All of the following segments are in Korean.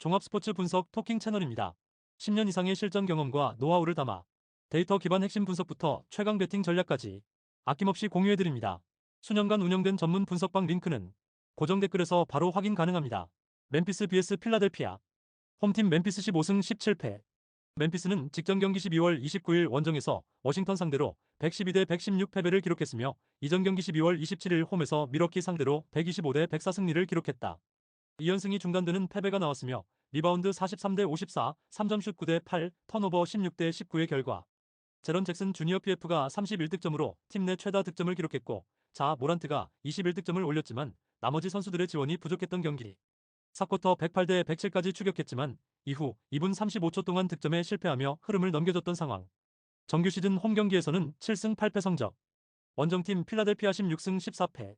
종합 스포츠 분석 토킹 채널입니다. 10년 이상의 실전 경험과 노하우를 담아 데이터 기반 핵심 분석부터 최강 배팅 전략까지 아낌없이 공유해드립니다. 수년간 운영된 전문 분석방 링크는 고정 댓글에서 바로 확인 가능합니다. 멤피스 vs 필라델피아. 홈팀 멤피스 15승 17패. 멤피스는 직전 경기 12월 29일 원정에서 워싱턴 상대로 112대 116 패배를 기록했으며 이전 경기 12월 27일 홈에서 밀워키 상대로 125대 104 승리를 기록했다. 2연승이 중단되는 패배가 나왔으며 리바운드 43대 54, 3점슛 9대 8, 턴오버 16대 19의 결과 제런 잭슨 주니어 PF가 31득점으로 팀 내 최다 득점을 기록했고 자 모란트가 21득점을 올렸지만 나머지 선수들의 지원이 부족했던 경기. 4쿼터 108대 107까지 추격했지만 이후 2분 35초 동안 득점에 실패하며 흐름을 넘겨줬던 상황. 정규 시즌 홈 경기에서는 7승 8패 성적. 원정팀 필라델피아 16승 14패.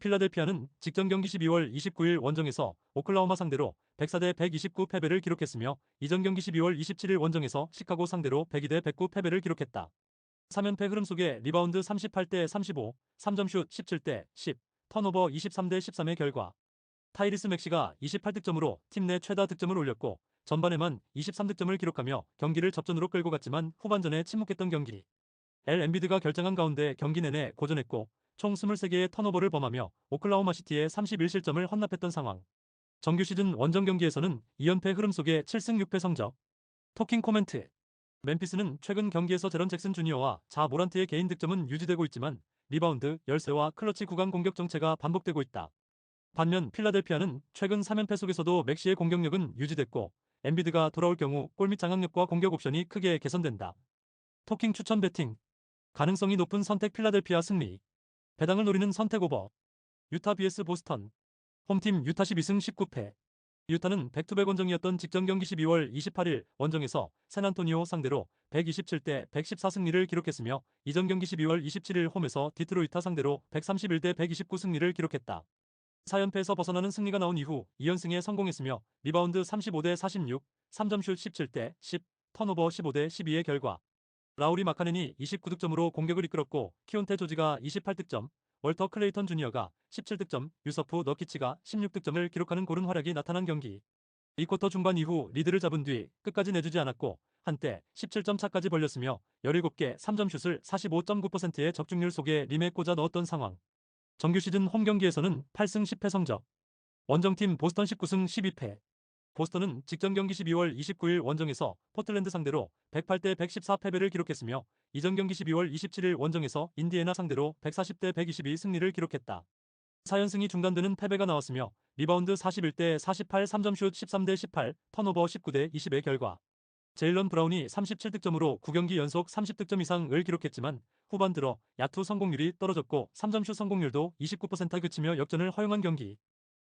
필라델피아는 직전 경기 12월 29일 원정에서 오클라호마 상대로 104대 129 패배를 기록했으며 이전 경기 12월 27일 원정에서 시카고 상대로 102대 109 패배를 기록했다. 3연패 흐름 속에 리바운드 38대 35, 3점슛 17대 10, 턴오버 23대 13의 결과 타이리스 맥시가 28득점으로 팀 내 최다 득점을 올렸고 전반에만 23득점을 기록하며 경기를 접전으로 끌고 갔지만 후반전에 침묵했던 경기. 엘 엠비드가 결정한 가운데 경기 내내 고전했고 총 23개의 턴오버를 범하며 오클라호마 시티에 31실점을 헌납했던 상황. 정규 시즌 원정 경기에서는 2연패 흐름 속에 7승 6패 성적. 토킹 코멘트. 멤피스는 최근 경기에서 제런 잭슨 주니어와 자 모란트의 개인 득점은 유지되고 있지만 리바운드, 열세와 클러치 구간 공격 정체가 반복되고 있다. 반면 필라델피아는 최근 3연패 속에서도 맥시의 공격력은 유지됐고 엠비드가 돌아올 경우 골밑 장악력과 공격 옵션이 크게 개선된다. 토킹 추천 배팅. 가능성이 높은 선택 필라델피아 승리. 배당을 노리는 선택 오버. 유타 vs 보스턴. 홈팀 유타 12승 19패. 유타는 백투백 원정이었던 직전 경기 12월 28일 원정에서 샌안토니오 상대로 127대 114 승리를 기록했으며 이전 경기 12월 27일 홈에서 디트로이트 상대로 131대 129 승리를 기록했다. 4연패에서 벗어나는 승리가 나온 이후 2연승에 성공했으며 리바운드 35대 46, 3점슛 17대 10, 턴오버 15대 12의 결과 라우리 마카넨이 29득점으로 공격을 이끌었고 키온테 조지가 28득점, 월터 클레이턴 주니어가 17득점, 유서프 너키치가 16득점을 기록하는 고른 활약이 나타난 경기. 2쿼터 중반 이후 리드를 잡은 뒤 끝까지 내주지 않았고 한때 17점 차까지 벌렸으며 17개 3점슛을 45.9%의 적중률 속에 림에 꽂아 넣었던 상황. 정규 시즌 홈 경기에서는 8승 10패 성적. 원정팀 보스턴 19승 12패. 보스턴은 직전 경기 12월 29일 원정에서 포틀랜드 상대로 108대 114 패배를 기록했으며 이전 경기 12월 27일 원정에서 인디애나 상대로 140대 122 승리를 기록했다. 4연승이 중단되는 패배가 나왔으며 리바운드 41대 48 3점슛 13대 18 턴오버 19대 20의 결과 제일런 브라운이 37득점으로 9경기 연속 30득점 이상을 기록했지만 후반 들어 야투 성공률이 떨어졌고 3점슛 성공률도 29%에 그치며 역전을 허용한 경기.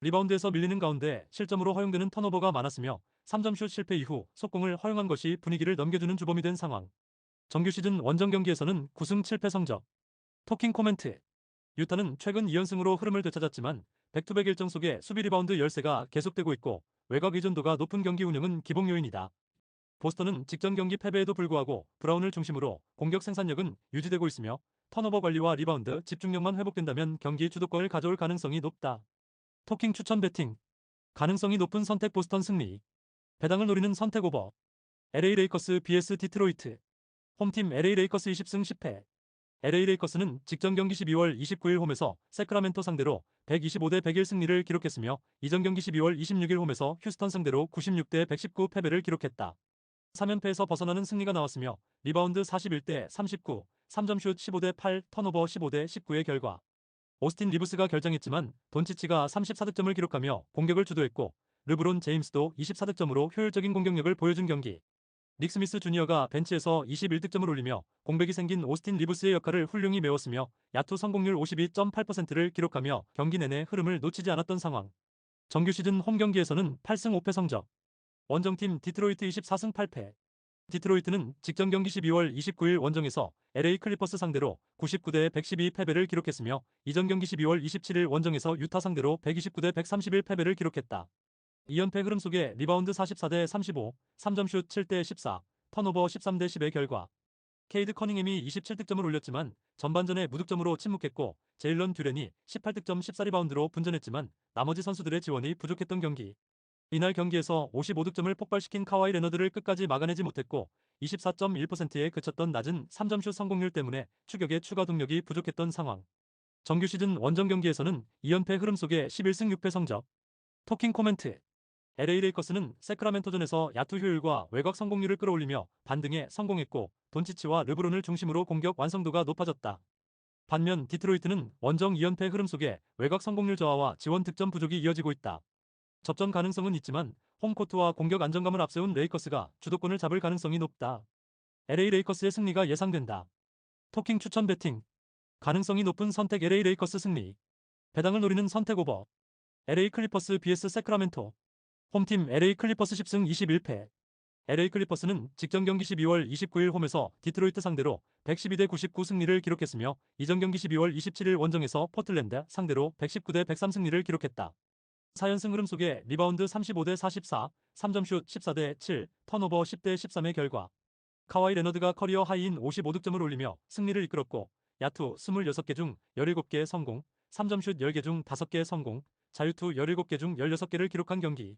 리바운드에서 밀리는 가운데 실점으로 허용되는 턴오버가 많았으며 3점슛 실패 이후 속공을 허용한 것이 분위기를 넘겨주는 주범이 된 상황. 정규 시즌 원정 경기에서는 9승 7패 성적. 토킹 코멘트. 유타는 최근 2연승으로 흐름을 되찾았지만 백투백 일정 속에 수비 리바운드 열세가 계속되고 있고 외곽 의존도가 높은 경기 운영은 기복 요인이다. 보스턴은 직전 경기 패배에도 불구하고 브라운을 중심으로 공격 생산력은 유지되고 있으며 턴오버 관리와 리바운드 집중력만 회복된다면 경기 주도권을 가져올 가능성이 높다. 토킹 추천 배팅. 가능성이 높은 선택 보스턴 승리. 배당을 노리는 선택 오버. LA 레이커스 vs 디트로이트. 홈팀 LA 레이커스 20승 10패. LA 레이커스는 직전 경기 12월 29일 홈에서 세크라멘토 상대로 125대 101 승리를 기록했으며 이전 경기 12월 26일 홈에서 휴스턴 상대로 96대 119 패배를 기록했다. 3연패에서 벗어나는 승리가 나왔으며 리바운드 41대 39, 3점슛 15대 8, 턴오버 15대 19의 결과 오스틴 리브스가 결정했지만 돈치치가 34득점을 기록하며 공격을 주도했고 르브론 제임스도 24득점으로 효율적인 공격력을 보여준 경기. 닉 스미스 주니어가 벤치에서 21득점을 올리며 공백이 생긴 오스틴 리브스의 역할을 훌륭히 메웠으며 야투 성공률 52.8%를 기록하며 경기 내내 흐름을 놓치지 않았던 상황. 정규 시즌 홈 경기에서는 8승 5패 성적. 원정팀 디트로이트 24승 8패. 디트로이트는 직전 경기 12월 29일 원정에서 LA 클리퍼스 상대로 99대 112 패배를 기록했으며 이전 경기 12월 27일 원정에서 유타 상대로 129대 131 패배를 기록했다. 2연패 흐름 속에 리바운드 44대 35, 3점슛 7대 14, 턴오버 13대 10의 결과 케이드 커닝햄이 27득점을 올렸지만 전반전에 무득점으로 침묵했고 제일런 듀렌이 18득점 14리바운드로 분전했지만 나머지 선수들의 지원이 부족했던 경기. 이날 경기에서 55득점을 폭발시킨 카와이 레너드를 끝까지 막아내지 못했고 24.1%에 그쳤던 낮은 3점슛 성공률 때문에 추격에 추가 동력이 부족했던 상황. 정규 시즌 원정 경기에서는 2연패 흐름 속에 11승 6패 성적. 토킹 코멘트. LA 레이커스는 세크라멘토전에서 야투 효율과 외곽 성공률을 끌어올리며 반등에 성공했고 돈치치와 르브론을 중심으로 공격 완성도가 높아졌다. 반면 디트로이트는 원정 2연패 흐름 속에 외곽 성공률 저하와 지원 득점 부족이 이어지고 있다. 접전 가능성은 있지만 홈코트와 공격 안정감을 앞세운 레이커스가 주도권을 잡을 가능성이 높다. LA 레이커스의 승리가 예상된다. 토킹 추천 배팅. 가능성이 높은 선택 LA 레이커스 승리. 배당을 노리는 선택 오버. LA 클리퍼스 vs 세크라멘토. 홈팀 LA 클리퍼스 10승 21패. LA 클리퍼스는 직전 경기 12월 29일 홈에서 디트로이트 상대로 112대 99 승리를 기록했으며 이전 경기 12월 27일 원정에서 포틀랜드 상대로 119대 103 승리를 기록했다. 4연승 흐름 속에 리바운드 35대 44, 3점슛 14대 7, 턴오버 10대 13의 결과 카와이 레너드가 커리어 하이인 55득점을 올리며 승리를 이끌었고 야투 26개 중 17개 성공, 3점슛 10개 중 5개 성공, 자유투 17개 중 16개를 기록한 경기.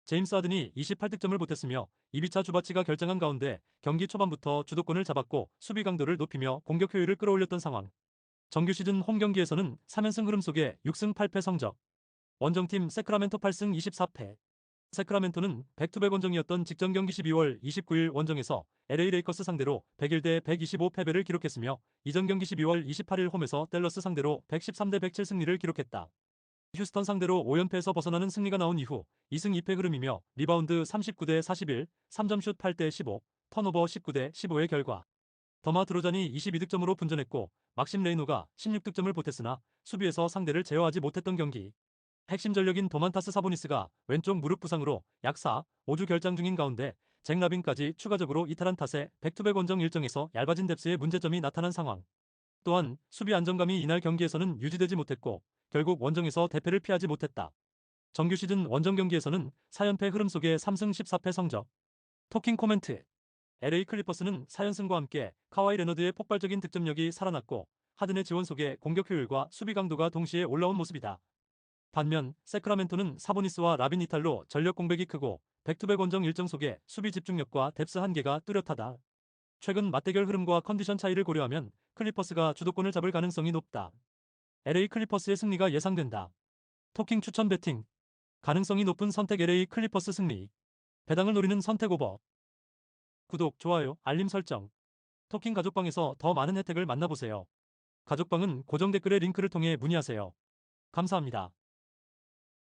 제임스 하든이 28득점을 보탰으며 2비차 주바치가 결정한 가운데 경기 초반부터 주도권을 잡았고 수비 강도를 높이며 공격 효율을 끌어올렸던 상황. 정규 시즌 홈 경기에서는 3연승 흐름 속에 6승 8패 성적. 원정팀 세크라멘토 8승 24패. 세크라멘토는 백투백 원정이었던 직전 경기 12월 29일 원정에서 LA 레이커스 상대로 101대 125 패배를 기록했으며 이전 경기 12월 28일 홈에서 댈러스 상대로 113대 107 승리를 기록했다. 휴스턴 상대로 5연패에서 벗어나는 승리가 나온 이후 2승 2패 흐름이며 리바운드 39대 41, 3점슛 8대 15, 턴오버 19대 15의 결과. 더마 드로잔이 22득점으로 분전했고 막심 레이노가 16득점을 보탰으나 수비에서 상대를 제어하지 못했던 경기. 핵심 전력인 도만타스 사보니스가 왼쪽 무릎 부상으로 약 4, 5주 결장 중인 가운데 잭 라빈까지 추가적으로 이탈한 탓에 백투백 원정 일정에서 얇아진 뎁스의 문제점이 나타난 상황. 또한 수비 안정감이 이날 경기에서는 유지되지 못했고 결국 원정에서 대패를 피하지 못했다. 정규 시즌 원정 경기에서는 4연패 흐름 속에 3승 14패 성적. 토킹 코멘트. LA 클리퍼스는 4연승과 함께 카와이 레너드의 폭발적인 득점력이 살아났고 하든의 지원 속에 공격 효율과 수비 강도가 동시에 올라온 모습이다. 반면 세크라멘토는 사보니스와 라빈 이탈로 전력 공백이 크고 백투백 원정 일정 속에 수비 집중력과 뎁스 한계가 뚜렷하다. 최근 맞대결 흐름과 컨디션 차이를 고려하면 클리퍼스가 주도권을 잡을 가능성이 높다. LA 클리퍼스의 승리가 예상된다. 토킹 추천 배팅. 가능성이 높은 선택 LA 클리퍼스 승리. 배당을 노리는 선택 오버. 구독, 좋아요, 알림 설정. 토킹 가족방에서 더 많은 혜택을 만나보세요. 가족방은 고정 댓글의 링크를 통해 문의하세요. 감사합니다.